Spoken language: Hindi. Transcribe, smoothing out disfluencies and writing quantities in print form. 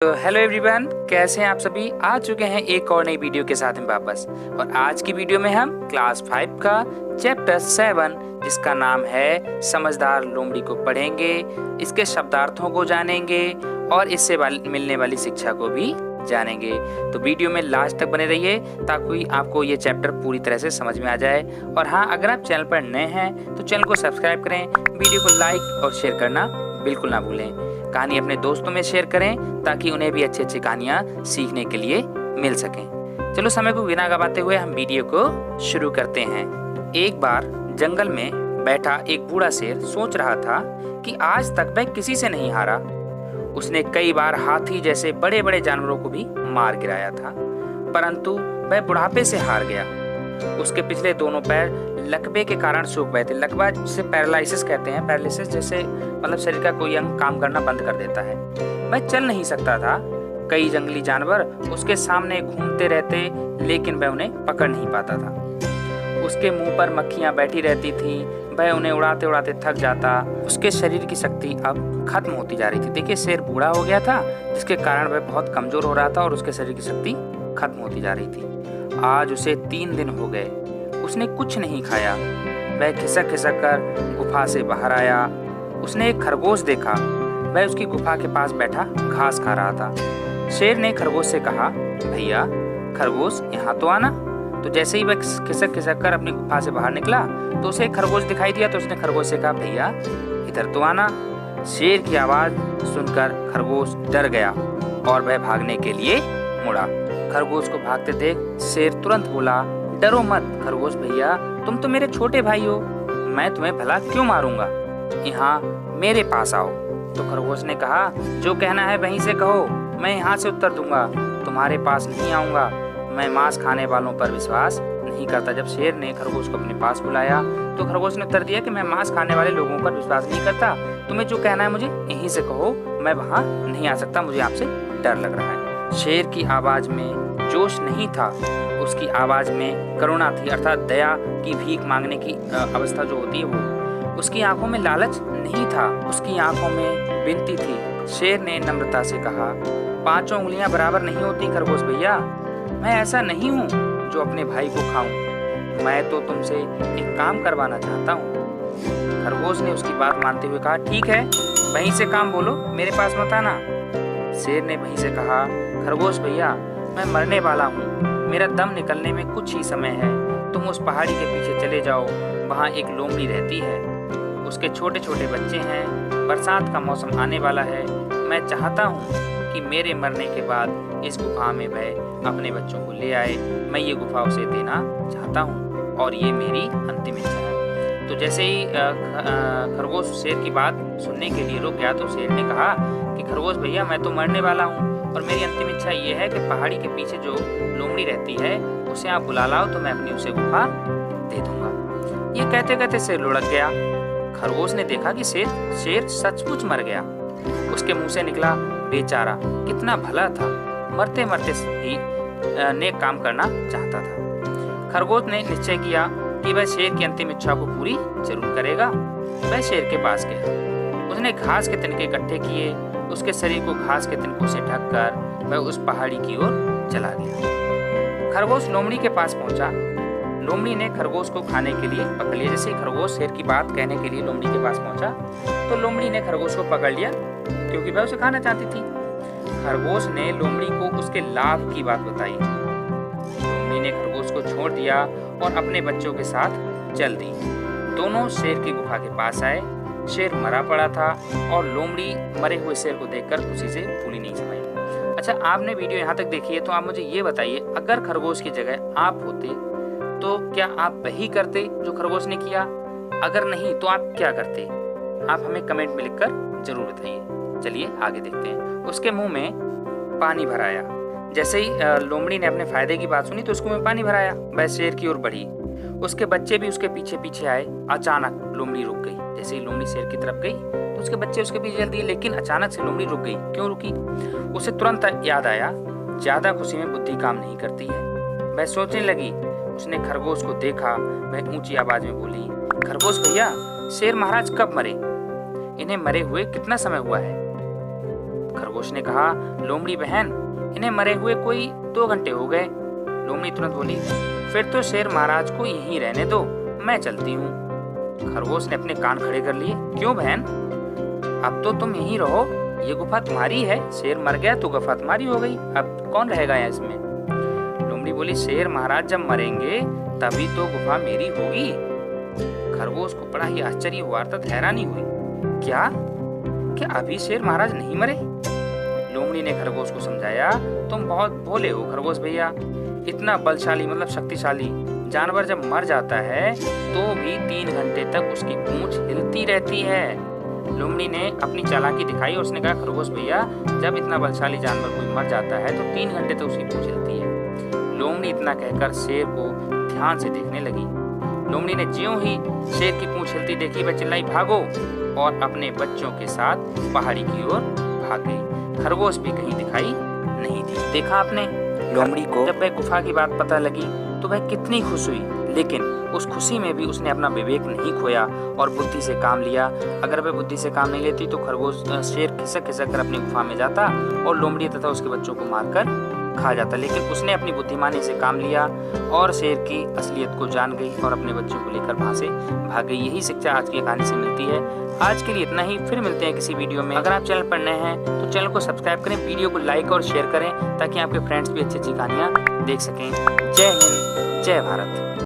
तो हेलो एवरीवन, कैसे हैं आप सभी। आ चुके हैं एक और नई वीडियो के साथ में वापस। और आज की वीडियो में हम क्लास 5 का चैप्टर 7 जिसका नाम है समझदार लोमड़ी को पढ़ेंगे, इसके शब्दार्थों को जानेंगे और इससे मिलने वाली शिक्षा को भी जानेंगे। तो वीडियो में लास्ट तक बने रहिए ताकि आपको ये चैप्टर पूरी तरह से समझ में आ जाए। और हाँ, अगर आप चैनल पर नए हैं तो चैनल को सब्सक्राइब करें, वीडियो को लाइक और शेयर करना बिल्कुल ना भूलें। कहानी अपने दोस्तों में शेयर करें ताकि उन्हें भी अच्छी अच्छी कहानियाँ सीखने के लिए मिल सकें। चलो समय को बिना गवाते हुए हम वीडियो को शुरू करते हैं। एक बार जंगल में बैठा एक बूढ़ा शेर सोच रहा था कि आज तक वह किसी से नहीं हारा। उसने कई बार हाथी जैसे बड़े बड़े जानवरों को भी मार गिराया था, परंतु वह बुढ़ापे से हार गया। उसके पिछले दोनों पैर लकवे के कारण सूख गए थे। लकवा जिसे पैरालिसिस कहते हैं। पैरालिसिस जैसे मतलब शरीर का कोई अंग काम करना बंद कर देता है। वह चल नहीं सकता था। कई जंगली जानवर उसके सामने घूमते रहते, लेकिन वह उन्हें पकड़ नहीं पाता था। उसके मुंह पर मक्खियां बैठी रहती थी, वह उन्हें उड़ाते उड़ाते थक जाता। उसके शरीर की शक्ति अब खत्म होती जा रही थी। देखिए, शेर बूढ़ा हो गया था जिसके कारण वह बहुत कमजोर हो रहा था और उसके शरीर की शक्ति खत्म होती जा रही थी। आज उसे 3 दिन हो गए, उसने कुछ नहीं खाया। वह खिसक खिसक कर गुफा से बाहर आया। उसने एक खरगोश देखा, वह उसकी गुफा के पास बैठा घास खा रहा था। शेर ने खरगोश से कहा, भैया खरगोश यहाँ तो आना। तो जैसे ही वह खिसक खिसक कर अपनी गुफा से बाहर निकला तो उसे एक खरगोश दिखाई दिया। तो उसने खरगोश से कहा, भैया इधर तो आना। शेर की आवाज सुनकर खरगोश डर गया और वह भागने के लिए मुड़ा। खरगोश को भागते देख शेर तुरंत बोला, डरो मत खरगोश भैया, तुम तो मेरे छोटे भाई हो, मैं तुम्हें भला क्यों मारूंगा, यहाँ मेरे पास आओ। तो खरगोश ने कहा, जो कहना है वहीं से कहो, मैं यहाँ से उत्तर दूंगा, तुम्हारे पास नहीं आऊंगा। मैं मांस खाने वालों पर विश्वास नहीं करता। जब शेर ने खरगोश को अपने पास बुलाया तो खरगोश ने उत्तर दिया कि मैं मांस खाने वाले लोगों पर विश्वास नहीं करता। तुम्हें जो कहना है मुझे यहीं से कहो, मैं वहाँ नहीं आ सकता, मुझे आपसे डर लग रहा है। शेर की आवाज में जोश नहीं था, उसकी आवाज में करुणा थी, अर्थात दया की भीख मांगने की अवस्था जो होती है वो। उसकी आंखों में लालच नहीं था, उसकी आंखों में विनती थी। शेर ने नम्रता से कहा, 5 उंगलियां बराबर नहीं होती खरगोश भैया, मैं ऐसा नहीं हूँ जो अपने भाई को खाऊं, मैं तो तुमसे एक काम करवाना चाहता हूँ। खरगोश ने उसकी बात मानते हुए कहा, ठीक है वहीं से काम बोलो, मेरे पास मत आना। शेर ने वहीं से कहा, खरगोश भैया मैं मरने वाला हूँ, मेरा दम निकलने में कुछ ही समय है, तुम उस पहाड़ी के पीछे चले जाओ, वहाँ एक लोमड़ी रहती है, उसके छोटे छोटे बच्चे हैं, बरसात का मौसम आने वाला है, मैं चाहता हूँ कि मेरे मरने के बाद इस गुफा में वह अपने बच्चों को ले आए, मैं ये गुफा उसे देना चाहता हूँ और ये मेरी अंतिम इच्छा है। तो जैसे ही खरगोश शेर की बात सुनने के लिए रुक गया तो शेर ने कहा कि खरगोश भैया मैं तो मरने वाला हूँ और मेरी अंतिम इच्छा ये है कि पहाड़ी के पीछे जो लोमड़ी रहती है उसे आप बुला लाओ तो मैं अपनी उसे गुफा दे दूंगा। ये कहते कहते शेर लुढ़क गया। खरगोश ने देखा कि शेर सचमुच मर गया। उसके मुंह से निकला, बेचारा कितना भला था, मरते मरते ही नेक काम करना चाहता था। खरगोश ने निश्चय किया कि वह शेर की अंतिम इच्छा को पूरी जरूर करेगा। वह शेर के पास गया, उसने घास के तिनके इकट्ठे किए, उसके शरीर को घास के तिनकों से ढककर वह उस पहाड़ी की ओर चला गया। खरगोश लोमड़ी के पास पहुंचा। लोमड़ी ने खरगोश को खाने के लिए पकड़ लिया। जैसे खरगोश शेर की बात कहने के लिए लोमड़ी के पास पहुंचा तो लोमड़ी ने खरगोश को पकड़ लिया क्योंकि वह उसे खाना चाहती थी। खरगोश ने लोमड़ी को उसके लाभ की बात बताई। लोमड़ी ने खरगोश को छोड़ दिया और अपने बच्चों के साथ चल दी। दोनों शेर की गुफा के पास आए। शेर मरा पड़ा था और लोमड़ी मरे हुए शेर को देखकर खुशी से फूली नहीं समाई। अच्छा, आपने वीडियो यहाँ तक देखी है तो आप मुझे ये बताइए, अगर खरगोश की जगह आप होते तो क्या आप वही करते जो खरगोश ने किया? अगर नहीं तो आप क्या करते? आप हमें कमेंट में लिखकर जरूर बताइए। चलिए आगे देखते हैं। उसके मुंह में पानी भराया। जैसे ही लोमड़ी ने अपने फायदे की बात सुनी तो उसके मुंह में पानी भराया। वह शेर की ओर बढ़ी। उसके बच्चे भी उसके पीछे पीछे आए। अचानक लोमड़ी रुक गई। जैसे ही लोमड़ी शेर की तरफ गई तो उसके बच्चे उसके पीछे चल दिए, लेकिन अचानक से लोमड़ी रुक गई। क्यों रुकी? उसे तुरंत याद आया, ज्यादा खुशी में बुद्धि काम नहीं करती है। वह सोचने लगी। उसने खरगोश को देखा। वह ऊंची आवाज में बोली, खरगोश भैया शेर महाराज कब मरे? इन्हें मरे हुए कितना समय हुआ है? खरगोश ने कहा, लोमड़ी बहन, इन्हें मरे हुए कोई 2 घंटे हो गए। लोमड़ी तुरंत बोली, फिर तो शेर महाराज को यहीं रहने दो, मैं चलती हूँ। खरगोश ने अपने कान खड़े कर लिए। क्यों बहन, अब तो तुम यहीं रहो, ये गुफा तुम्हारी है। शेर मर गया तो गुफा तुम्हारी हो गई, अब कौन रहेगा यहाँ इसमें। लोमड़ी बोली, शेर महाराज जब मरेंगे तभी तो गुफा मेरी होगी। खरगोश को बड़ा ही आश्चर्य हुआ, अर्थात हैरानी हुई। क्या अभी शेर महाराज नहीं मरे? लोमड़ी ने खरगोश को समझाया, तुम बहुत भोले हो खरगोश भैया। इतना बलशाली मतलब शक्तिशाली जानवर जब मर जाता है तो भी 3 घंटे तक उसकी पूंछ हिलती रहती है। लोमड़ी ने अपनी चालाकी दिखाई और उसने कहा, खरगोश भैया, जब इतना बलशाली जानवर कोई मर जाता है तो 3 घंटे तक उसकी पूंछ हिलती है। लोमड़ी इतना कहकर शेर को ध्यान से देखने लगी। लोमड़ी ने ज्यों ही शेर की पूंछ हिलती देखी, वह चिल्लाई, भागो, और अपने बच्चों के साथ पहाड़ी की ओर भाग गई। खरगोश भी कहीं दिखाई नहीं थी। देखा आपने लोमड़ी को जब वह गुफा की बात पता लगी तो वह कितनी खुश हुई, लेकिन उस खुशी में भी उसने अपना विवेक नहीं खोया और बुद्धि से काम लिया। अगर वह बुद्धि से काम नहीं लेती तो खरगोश शेर खिसक खिसक कर अपनी गुफा में जाता और लोमड़ी तथा उसके बच्चों को मारकर खा जाता। लेकिन उसने अपनी बुद्धिमानी से काम लिया और शेर की असलियत को जान गई और अपने बच्चों को लेकर वहां से भाग गई। यही शिक्षा आज की कहानी से मिलती है। आज के लिए इतना ही, फिर मिलते हैं किसी वीडियो में। अगर आप चैनल पर नए हैं तो चैनल को सब्सक्राइब करें, वीडियो को लाइक और शेयर करें ताकि आपके फ्रेंड्स भी अच्छी अच्छी कहानियाँ देख सकें। जय हिंद, जय भारत।